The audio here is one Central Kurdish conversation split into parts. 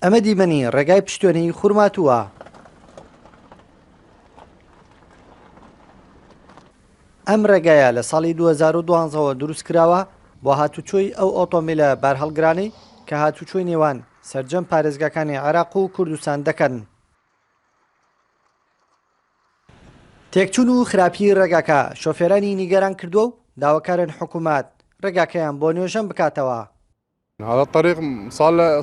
ئەمە دیمەنی ڕێگای پشتوێنەی خورماتووە. ئەم ڕێگایە لە ساڵی 2012ەوە دروست کراوە بۆ هاتوچۆی ئەو ئۆتۆمبیلە بارهەڵگرانەی کە هاتوچۆی نێوان سەرجەم پارێزگاکانی عێراق و کوردستان دەکەن. تێکچوون و خراپی ڕێگاکە شۆفێرانی نیگەران کردووە و داواکارن حکوومەت ڕێگاکەیان بۆ نوێژەم بکاتەوە. هذا الطريق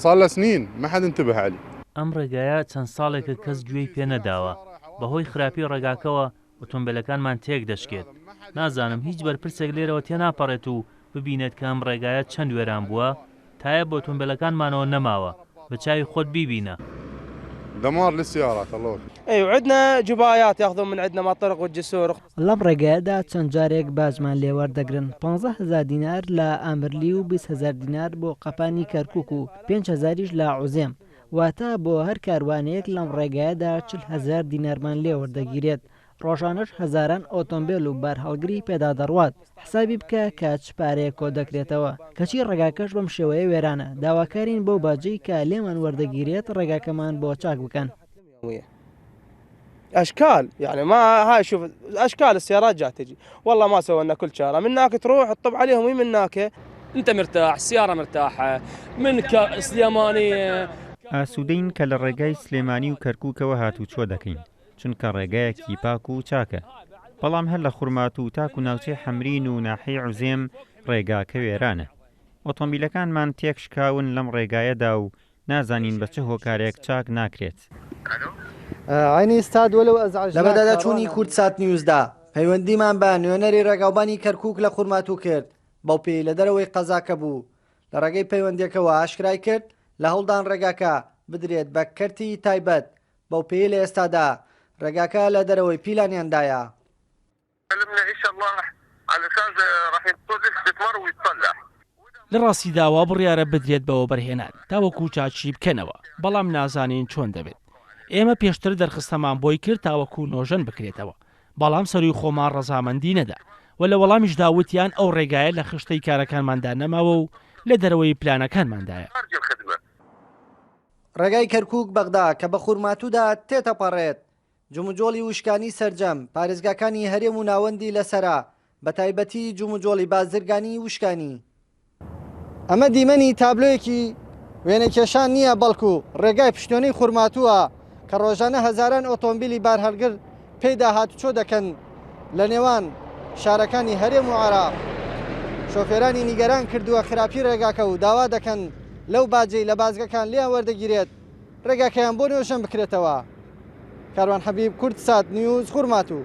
صار له سنين ما حد انتبه عليه. ئەم ڕێگایە چەند ساڵێکە کەس گوێی پێ نەداوە. بەهۆی خراپی ڕێگاکەوە ئۆتۆمبیلەکانمان تێک دەشکێت. نازانم هیچ بەرپرسێک لێرەوە تێناپەڕێت و ببینێت کە ئەم ڕێگایە چەند وێران بووە تایە بۆ ئۆتۆمبیلەکانمانەوە نەماوە. بە چاوی خۆت بیبینە. دمار للسيارات الله يوفقك. اي وعندنا جبايات ياخذون من عندنا مطرق والجسور. لەم ڕێگایەدا چەند جارێک باجمان لێوەردەگرن 15,000 دینار لە ئامرلی و 20,000 دینار بۆ قەپانی کەرکووک و 5,000 لە عوزێم. واتە بۆ هەر کاروانەیەک لەم ڕێگایەدا 40,000 دینارمان لێوەردەگیرێت. ڕۆژانەش هەزاران ئۆتۆمبیل و بارهەڵگری پێدا دەڕوات. حسابی بکە کە چ پارەیە کۆ دەکرێتەوە. کەچی ڕێگاکەش بەم شێوەیە وێرانە. داواکارین بۆ باجەی کە لێمان وەردەگیرێت ڕێگاکەمان بۆ چاک بکەن. اشكال يعني ما هاي شوف اشكال السيارات جات تجي والله ما سووا لنا كل شارع من هناك تروح تطب عليهم ومن هناك انت مرتاح السياره مرتاحه منك سليمانيه. ئاسوودەین کە لە ڕێگای سلێمانی و کەرکووکەوە هاتوچۆ دەکەین چونکە ڕێگایەکی پاک و چاکە. بەڵام هەر لە خورمات و تاک و ناوچەی حەمرین و ناحەی عوزێم ڕێگاکە وێرانە. ئۆتۆمبیلەکانمان تێک شکاون لەم ڕێگایەدا و نازانین بە چه هۆکارێک چاک ناکرێت. لە بەداداچوونی کورتسات نیوزدا پەیوەندیمان بە نوێنەری ڕێگاوبانی کەرکووک لە خورمات و کرد بەو پێی لە دەرەوەی قەزاکە بوو. لە ڕێگەی پەیوەندیەکەوە ئاشکرای کرد لە هەوڵدان ڕێگاکە بدرێت بە کەرتی تایبەت بەو پێی لە ئێستادا ڕێگاکە لە دەرەوەی پیلانیاندایە. لە ڕاستی داوا بڕیارە بدرێت بەوە بەرهێنان تاوەکو چاچی بکەنەوە بەڵام نازانین چۆن دەبێت. ئێمە پێشتر دەرخستەمان بۆی کرد تاوەکو نۆژەن بکرێتەوە بەڵام سەروی خۆمان ڕەزامەندی نەدا و لە وەڵامیش داوتیان ئەو ڕێگایە لە خشتەی کارەکانماندا نەماوە و لە دەرەوەی پلانەکانماندایە. ڕێگای کەرکووک بەغدا کە بە خورماتوودا تێتەپەڕێت جومجۆڵی وشکانی سەرجەم پارێزگاکانی هەرێم و ناوەندی لەسەرا بە تایبەتی جومجۆڵی بازرگانی وشکانی. ئەمە دیمەنی تابلۆیەکی وێنەکێشان نییە بەڵکو ڕێگای پشتێنەی خورماتووە کە ڕۆژانە هەزاران ئۆتۆمبیلی بارهەڵگر پێیدا هاتوچۆ دەکەن لە نێوان شارەکانی هەرێم و عێراق. شۆفێرانی نیگەران کردووە خراپی ڕێگاکە و داوا دەکەن لەو باجەی لە بازگەکان لیان وەردەگیرێت ڕێگاکەیان بۆ نوێژەم بکرێتەوە. کاروان حەبیب، کورتسات نیوز، خورماتوو.